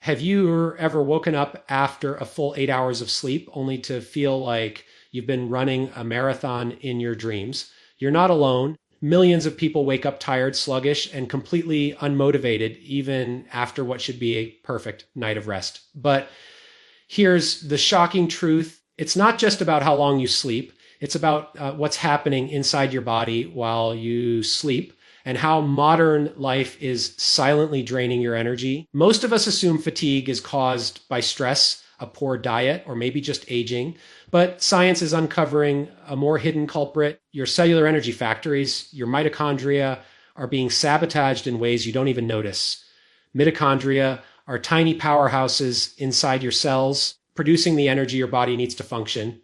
Have you ever woken up after a full 8 hours of sleep only to feel like you've been running a marathon in your dreams? You're not alone. Millions of people wake up tired, sluggish, and completely unmotivated, even after what should be a perfect night of rest. But here's the shocking truth: it's not just about how long you sleep, it's about what's happening inside your body while you sleep and how modern life is silently draining your energy. Most of us assume fatigue is caused by stress, a poor diet, or maybe just aging. But science is uncovering a more hidden culprit. Your cellular energy factories, your mitochondria, are being sabotaged in ways you don't even notice. Mitochondria are tiny powerhouses inside your cells, producing the energy your body needs to function.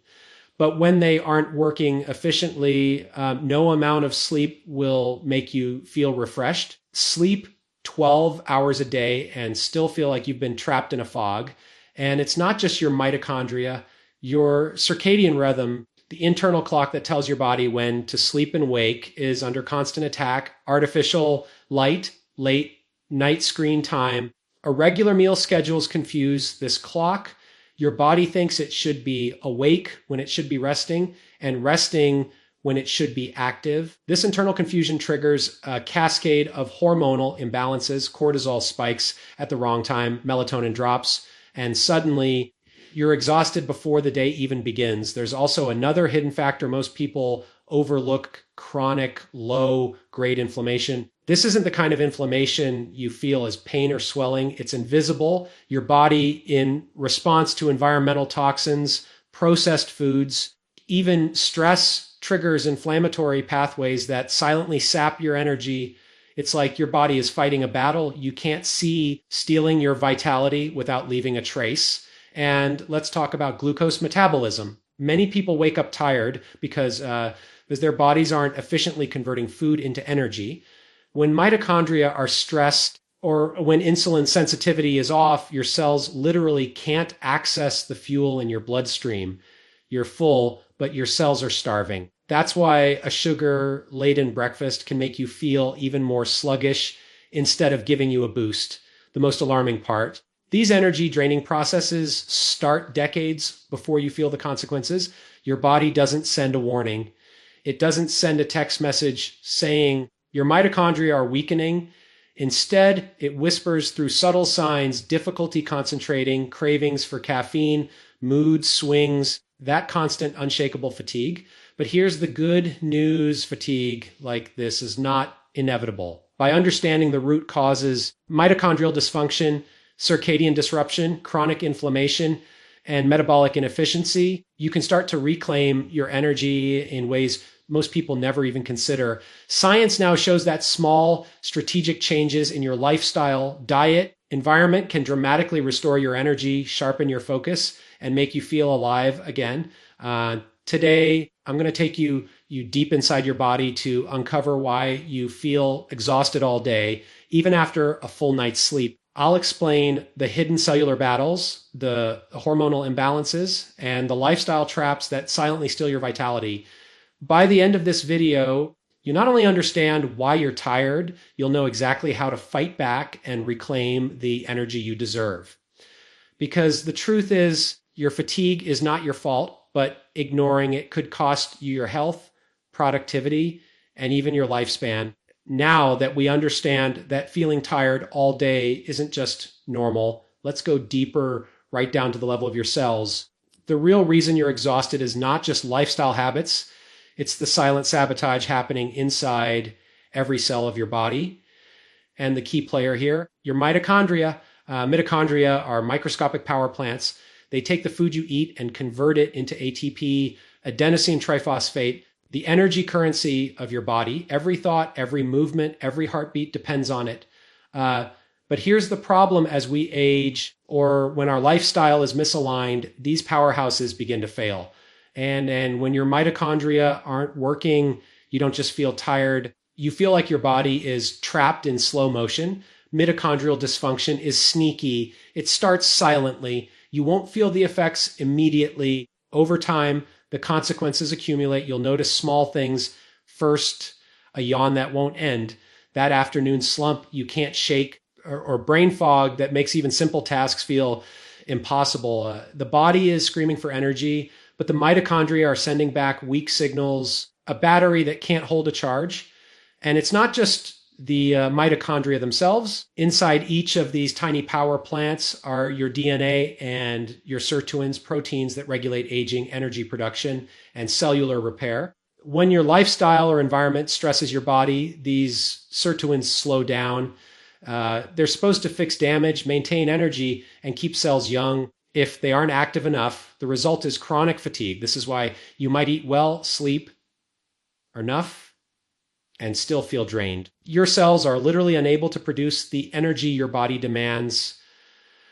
But when they aren't working efficiently, no amount of sleep will make you feel refreshed. Sleep 12 hours a day and still feel like you've been trapped in a fog. And it's not just your mitochondria, your circadian rhythm, the internal clock that tells your body when to sleep and wake, is under constant attack. Artificial light, late night screen time, irregular meal schedules confuse this clock. Your body thinks it should be awake when it should be resting, and resting when it should be active. This internal confusion triggers a cascade of hormonal imbalances. Cortisol spikes at the wrong time, melatonin drops, and suddenly you're exhausted before the day even begins. There's also another hidden factor most people overlook: chronic low grade inflammation. This isn't the kind of inflammation you feel as pain or swelling. It's invisible. Your body, in response to environmental toxins, processed foods, even stress, triggers inflammatory pathways that silently sap your energy. It's like your body is fighting a battle you can't see, stealing your vitality without leaving a trace. And let's talk about glucose metabolism. Many people wake up tired because their bodies aren't efficiently converting food into energy. When mitochondria are stressed or when insulin sensitivity is off, your cells literally can't access the fuel in your bloodstream. You're full, but your cells are starving. That's why a sugar-laden breakfast can make you feel even more sluggish instead of giving you a boost. The most alarming part: these energy draining processes start decades before you feel the consequences. Your body doesn't send a warning. It doesn't send a text message saying your mitochondria are weakening. Instead, it whispers through subtle signs: difficulty concentrating, cravings for caffeine, mood swings, that constant unshakable fatigue. But here's the good news: fatigue like this is not inevitable. By understanding the root causes, mitochondrial dysfunction, circadian disruption, chronic inflammation, and metabolic inefficiency, you can start to reclaim your energy in ways most people never even consider. Science now shows that small strategic changes in your lifestyle, diet, environment can dramatically restore your energy, sharpen your focus, and make you feel alive again. Today, I'm going to take you deep inside your body to uncover why you feel exhausted all day, even after a full night's sleep. I'll explain the hidden cellular battles, the hormonal imbalances, and the lifestyle traps that silently steal your vitality. By the end of this video, you not only understand why you're tired, you'll know exactly how to fight back and reclaim the energy you deserve. Because the truth is, your fatigue is not your fault, but ignoring it could cost you your health, productivity, and even your lifespan. Now that we understand that feeling tired all day isn't just normal, let's go deeper, right down to the level of your cells. The real reason you're exhausted is not just lifestyle habits. It's the silent sabotage happening inside every cell of your body. And the key player here, your mitochondria. Mitochondria are microscopic power plants. They take the food you eat and convert it into ATP, adenosine triphosphate, the energy currency of your body. Every thought, every movement, every heartbeat depends on it. But here's the problem: as we age or when our lifestyle is misaligned, these powerhouses begin to fail. And when your mitochondria aren't working, you don't just feel tired. You feel like your body is trapped in slow motion. Mitochondrial dysfunction is sneaky. It starts silently. You won't feel the effects immediately. Over time, the consequences accumulate. You'll notice small things. First, a yawn that won't end. That afternoon slump you can't shake. or brain fog that makes even simple tasks feel impossible. The body is screaming for energy, but the mitochondria are sending back weak signals, a battery that can't hold a charge. And it's not just the mitochondria themselves. Inside each of these tiny power plants are your DNA and your sirtuins, proteins that regulate aging, energy production, and cellular repair. When your lifestyle or environment stresses your body, these sirtuins slow down. They're supposed to fix damage, maintain energy, and keep cells young. If they aren't active enough, the result is chronic fatigue. This is why you might eat well, sleep enough, and still feel drained. Your cells are literally unable to produce the energy your body demands.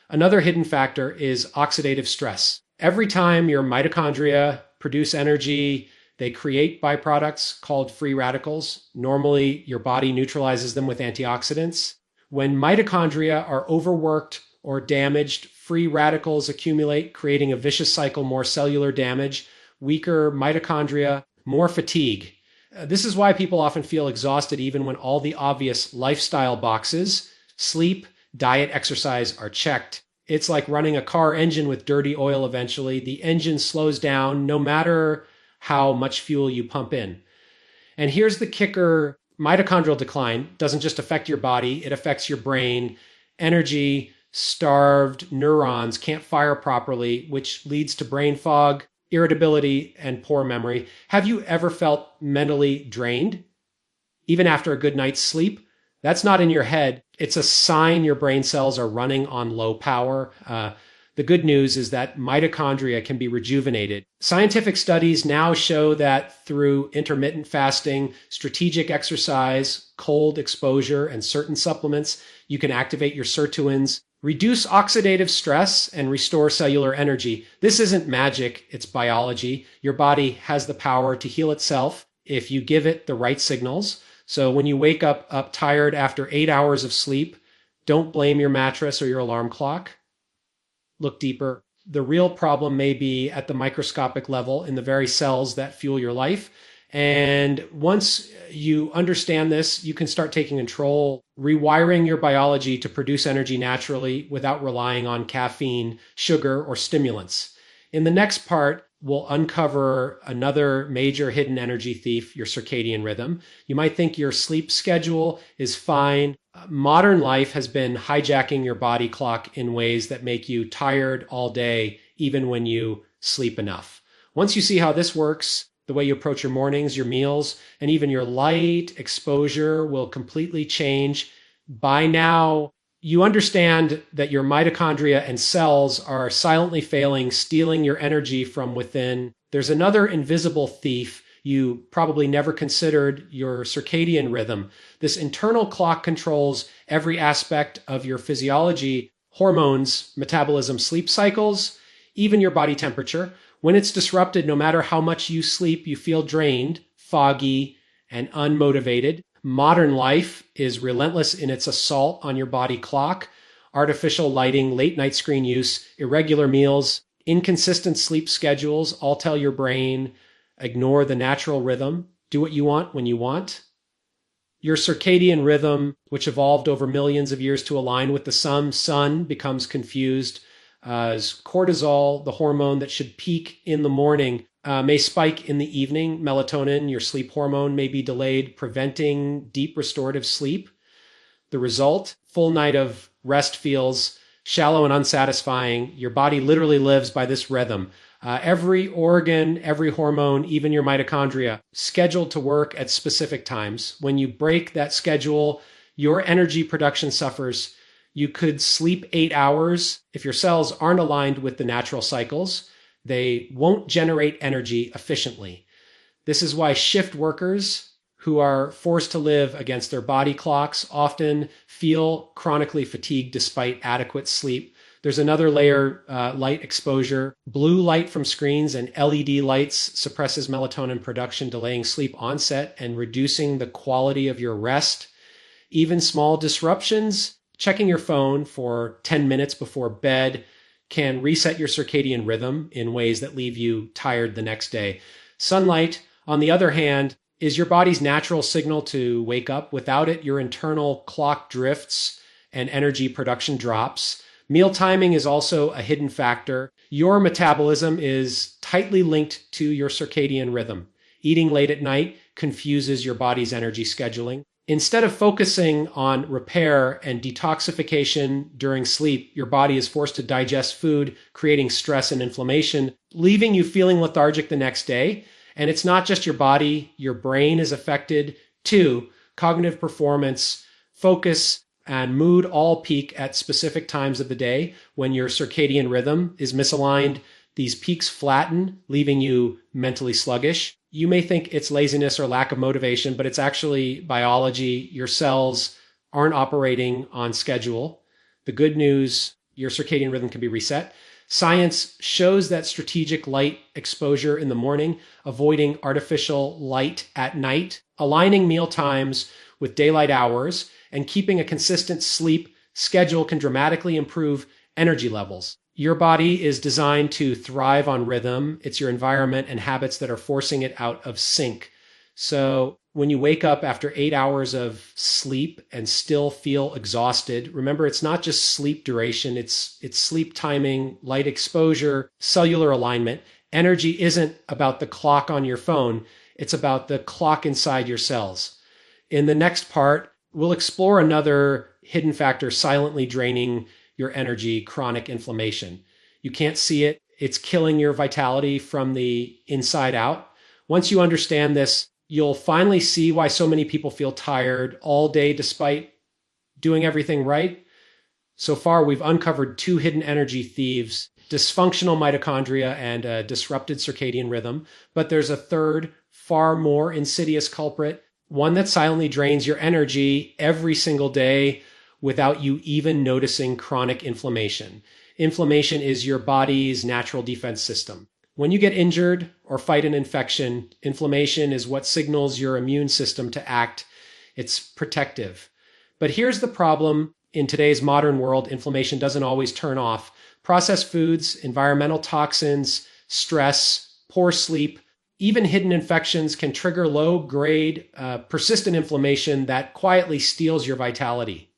Another hidden factor is oxidative stress. Every time your mitochondria produce energy, they create byproducts called free radicals. Normally, your body neutralizes them with antioxidants. When mitochondria are overworked or damaged, free radicals accumulate, creating a vicious cycle, more cellular damage, weaker mitochondria, more fatigue. This is why people often feel exhausted even when all the obvious lifestyle boxes, sleep, diet, exercise, are checked. It's like running a car engine with dirty oil eventually. The engine slows down no matter how much fuel you pump in. And here's the kicker. Mitochondrial decline doesn't just affect your body, it affects your brain. Energy starved neurons can't fire properly, which leads to brain fog, irritability, and poor memory. Have you ever felt mentally drained, even after a good night's sleep? That's not in your head. It's a sign your brain cells are running on low power. The good news is that mitochondria can be rejuvenated. Scientific studies now show that through intermittent fasting, strategic exercise, cold exposure, and certain supplements, you can activate your sirtuins, reduce oxidative stress, and restore cellular energy. This isn't magic, it's biology. Your body has the power to heal itself if you give it the right signals. So when you wake up tired after 8 hours of sleep, don't blame your mattress or your alarm clock. Look deeper. The real problem may be at the microscopic level in the very cells that fuel your life. And once you understand this, you can start taking control, rewiring your biology to produce energy naturally without relying on caffeine, sugar, or stimulants. In the next part, we'll uncover another major hidden energy thief, your circadian rhythm. You might think your sleep schedule is fine. Modern life has been hijacking your body clock in ways that make you tired all day, even when you sleep enough. Once you see how this works, the way you approach your mornings, your meals, and even your light exposure will completely change. By now, you understand that your mitochondria and cells are silently failing, stealing your energy from within. There's another invisible thief you probably never considered, your circadian rhythm. This internal clock controls every aspect of your physiology, hormones, metabolism, sleep cycles, even your body temperature. When it's disrupted, no matter how much you sleep, you feel drained, foggy, and unmotivated. Modern life is relentless in its assault on your body clock. Artificial lighting, late night screen use, irregular meals, inconsistent sleep schedules all tell your brain, ignore the natural rhythm, do what you want when you want. Your circadian rhythm, which evolved over millions of years to align with the sun, becomes confused as cortisol, the hormone that should peak in the morning, may spike in the evening. Melatonin, your sleep hormone, may be delayed, preventing deep restorative sleep. The result, full night of rest feels shallow and unsatisfying. Your body literally lives by this rhythm. Every organ, every hormone, even your mitochondria, scheduled to work at specific times. When you break that schedule, your energy production suffers. You could sleep 8 hours. If your cells aren't aligned with the natural cycles, they won't generate energy efficiently. This is why shift workers who are forced to live against their body clocks often feel chronically fatigued despite adequate sleep. There's another layer, light exposure. Blue light from screens and LED lights suppresses melatonin production, delaying sleep onset and reducing the quality of your rest. Even small disruptions, checking your phone for 10 minutes before bed, can reset your circadian rhythm in ways that leave you tired the next day. Sunlight, on the other hand, is your body's natural signal to wake up. Without it, your internal clock drifts and energy production drops. Meal timing is also a hidden factor. Your metabolism is tightly linked to your circadian rhythm. Eating late at night confuses your body's energy scheduling. Instead of focusing on repair and detoxification during sleep, your body is forced to digest food, creating stress and inflammation, leaving you feeling lethargic the next day. And it's not just your body, your brain is affected too. Cognitive performance, focus, and mood all peak at specific times of the day when your circadian rhythm is misaligned. These peaks flatten, leaving you mentally sluggish. You may think it's laziness or lack of motivation, but it's actually biology. Your cells aren't operating on schedule. The good news, your circadian rhythm can be reset. Science shows that strategic light exposure in the morning, avoiding artificial light at night, aligning meal times with daylight hours, and keeping a consistent sleep schedule can dramatically improve energy levels. Your body is designed to thrive on rhythm. It's your environment and habits that are forcing it out of sync. So when you wake up after 8 hours of sleep and still feel exhausted, remember it's not just sleep duration, it's sleep timing, light exposure, cellular alignment. Energy isn't about the clock on your phone, it's about the clock inside your cells. In the next part, we'll explore another hidden factor silently draining your energy, chronic inflammation. You can't see it. It's killing your vitality from the inside out. Once you understand this, you'll finally see why so many people feel tired all day despite doing everything right. So far, we've uncovered two hidden energy thieves, dysfunctional mitochondria and a disrupted circadian rhythm. But there's a third, far more insidious culprit, one that silently drains your energy every single day without you even noticing chronic inflammation. Inflammation is your body's natural defense system. When you get injured or fight an infection, inflammation is what signals your immune system to act. It's protective. But here's the problem. In today's modern world, inflammation doesn't always turn off. Processed foods, environmental toxins, stress, poor sleep, even hidden infections can trigger low-grade, persistent inflammation that quietly steals your vitality.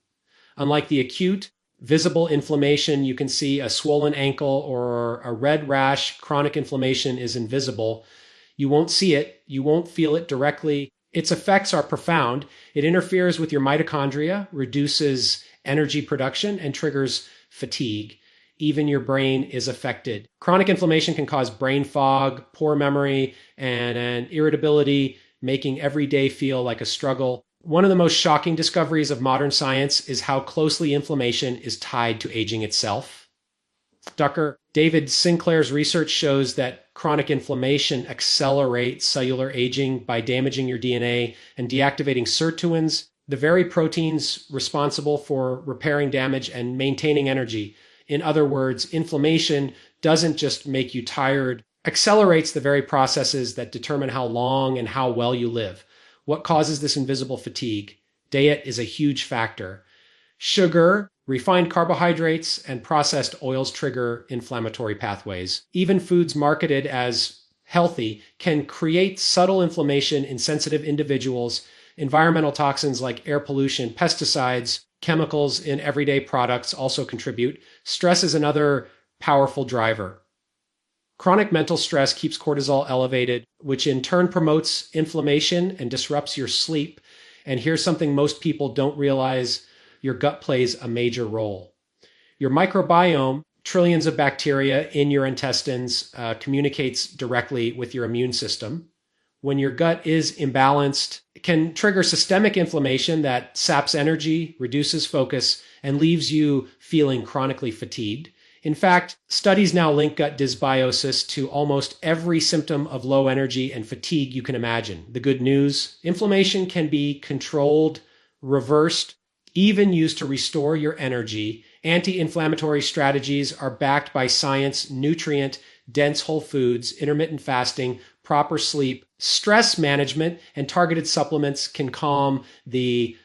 Unlike the acute, visible inflammation, you can see a swollen ankle or a red rash. Chronic inflammation is invisible. You won't see it. You won't feel it directly. Its effects are profound. It interferes with your mitochondria, reduces energy production, and triggers fatigue. Even your brain is affected. Chronic inflammation can cause brain fog, poor memory, and irritability, making every day feel like a struggle. One of the most shocking discoveries of modern science is how closely inflammation is tied to aging itself. Dr. David Sinclair's research shows that chronic inflammation accelerates cellular aging by damaging your DNA and deactivating sirtuins, the very proteins responsible for repairing damage and maintaining energy. In other words, inflammation doesn't just make you tired, accelerates the very processes that determine how long and how well you live. What causes this invisible fatigue? Diet is a huge factor. Sugar, refined carbohydrates, and processed oils trigger inflammatory pathways. Even foods marketed as healthy can create subtle inflammation in sensitive individuals. Environmental toxins like air pollution, pesticides, chemicals in everyday products also contribute. Stress is another powerful driver. Chronic mental stress keeps cortisol elevated, which in turn promotes inflammation and disrupts your sleep. And here's something most people don't realize: your gut plays a major role. Your microbiome, trillions of bacteria in your intestines, communicates directly with your immune system. When your gut is imbalanced, it can trigger systemic inflammation that saps energy, reduces focus, and leaves you feeling chronically fatigued. In fact, studies now link gut dysbiosis to almost every symptom of low energy and fatigue you can imagine. The good news: inflammation can be controlled, reversed, even used to restore your energy. Anti-inflammatory strategies are backed by science, nutrient-dense whole foods, intermittent fasting, proper sleep, stress management, and targeted supplements can calm the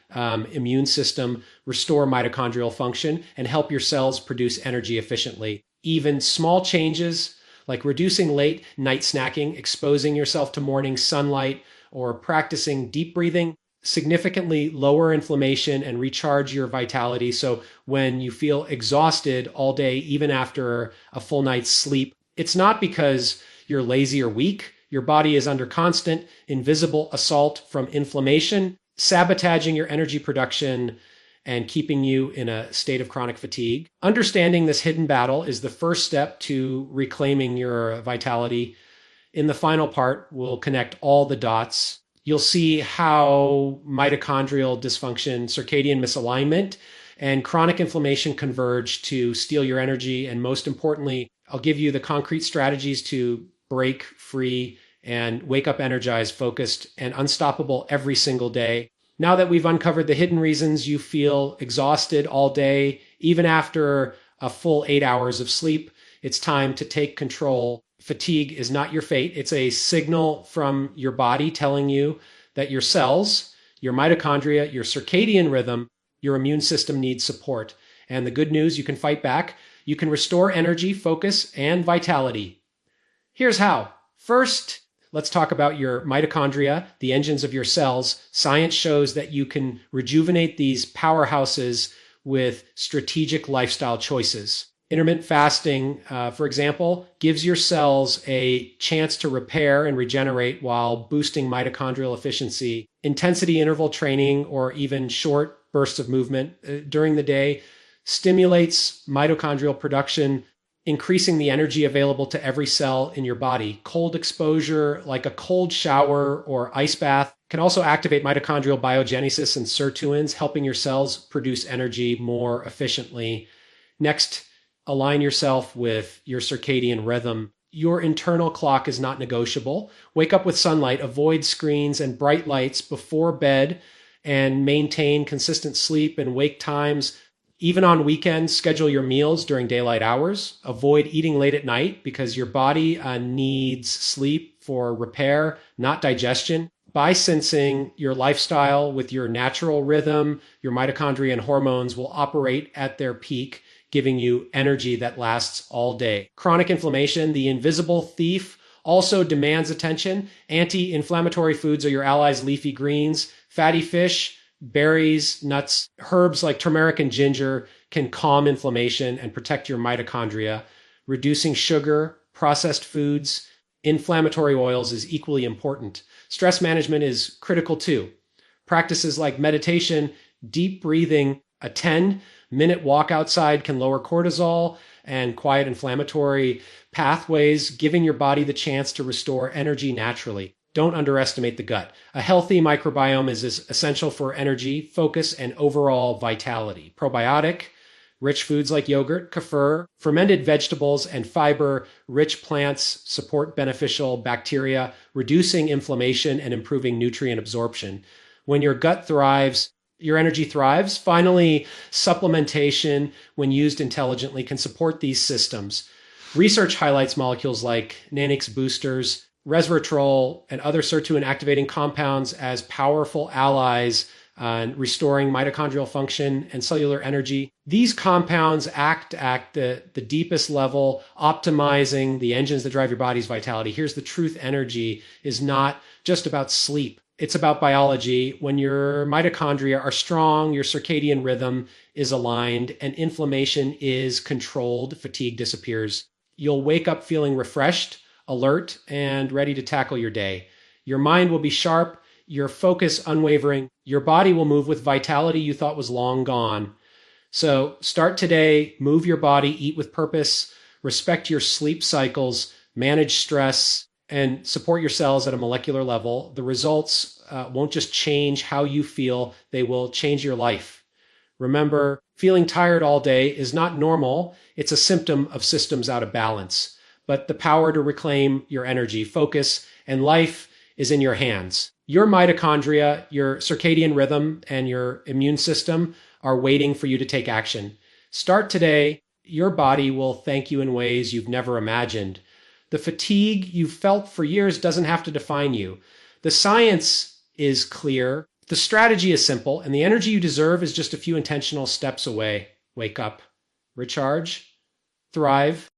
immune system, restore mitochondrial function, and help your cells produce energy efficiently. Even small changes like reducing late night snacking, exposing yourself to morning sunlight, or practicing deep breathing significantly lower inflammation and recharge your vitality. So when you feel exhausted all day, even after a full night's sleep, it's not because you're lazy or weak. Your body is under constant, invisible assault from inflammation, sabotaging your energy production and keeping you in a state of chronic fatigue. Understanding this hidden battle is the first step to reclaiming your vitality. In the final part, we'll connect all the dots. You'll see how mitochondrial dysfunction, circadian misalignment, and chronic inflammation converge to steal your energy. And most importantly, I'll give you the concrete strategies to break free and wake up energized, focused, and unstoppable every single day. Now that we've uncovered the hidden reasons you feel exhausted all day, even after a full 8 hours of sleep, it's time to take control. Fatigue is not your fate. It's a signal from your body telling you that your cells, your mitochondria, your circadian rhythm, your immune system needs support. And the good news, you can fight back. You can restore energy, focus, and vitality. Here's how. First, let's talk about your mitochondria, the engines of your cells. Science shows that you can rejuvenate these powerhouses with strategic lifestyle choices. Intermittent fasting, for example, gives your cells a chance to repair and regenerate while boosting mitochondrial efficiency. Intensity interval training or even short bursts of movement during the day stimulates mitochondrial production, increasing the energy available to every cell in your body. Cold exposure, like a cold shower or ice bath, can also activate mitochondrial biogenesis and sirtuins, helping your cells produce energy more efficiently. Next, align yourself with your circadian rhythm. Your internal clock is not negotiable. Wake up with sunlight, avoid screens and bright lights before bed, and maintain consistent sleep and wake times. Even on weekends, schedule your meals during daylight hours. Avoid eating late at night because your body needs sleep for repair, not digestion. By sensing your lifestyle with your natural rhythm, your mitochondria and hormones will operate at their peak, giving you energy that lasts all day. Chronic inflammation, the invisible thief, also demands attention. Anti-inflammatory foods are your allies: leafy greens, fatty fish, berries, nuts, herbs like turmeric and ginger can calm inflammation and protect your mitochondria. Reducing sugar, processed foods, inflammatory oils is equally important. Stress management is critical too. Practices like meditation, deep breathing, a 10-minute walk outside can lower cortisol and quiet inflammatory pathways, giving your body the chance to restore energy naturally. Don't underestimate the gut. A healthy microbiome is essential for energy, focus, and overall vitality. Probiotic, rich foods like yogurt, kefir, fermented vegetables, and fiber-rich plants support beneficial bacteria, reducing inflammation and improving nutrient absorption. When your gut thrives, your energy thrives. Finally, supplementation, when used intelligently, can support these systems. Research highlights molecules like Nanix boosters, resveratrol, and other sirtuin activating compounds as powerful allies in restoring mitochondrial function and cellular energy. These compounds act at the deepest level, optimizing the engines that drive your body's vitality. Here's the truth: energy is not just about sleep. It's about biology. When your mitochondria are strong, your circadian rhythm is aligned, and inflammation is controlled, fatigue disappears. You'll wake up feeling refreshed, alert, and ready to tackle your day. Your mind will be sharp, your focus unwavering, your body will move with vitality you thought was long gone. So start today, move your body, eat with purpose, respect your sleep cycles, manage stress, and support your cells at a molecular level. The results won't just change how you feel, they will change your life. Remember, feeling tired all day is not normal. It's a symptom of systems out of balance. But the power to reclaim your energy, focus, and life is in your hands. Your mitochondria, your circadian rhythm, and your immune system are waiting for you to take action. Start today. Your body will thank you in ways you've never imagined. The fatigue you've felt for years doesn't have to define you. The science is clear. The strategy is simple, and the energy you deserve is just a few intentional steps away. Wake up, recharge, thrive,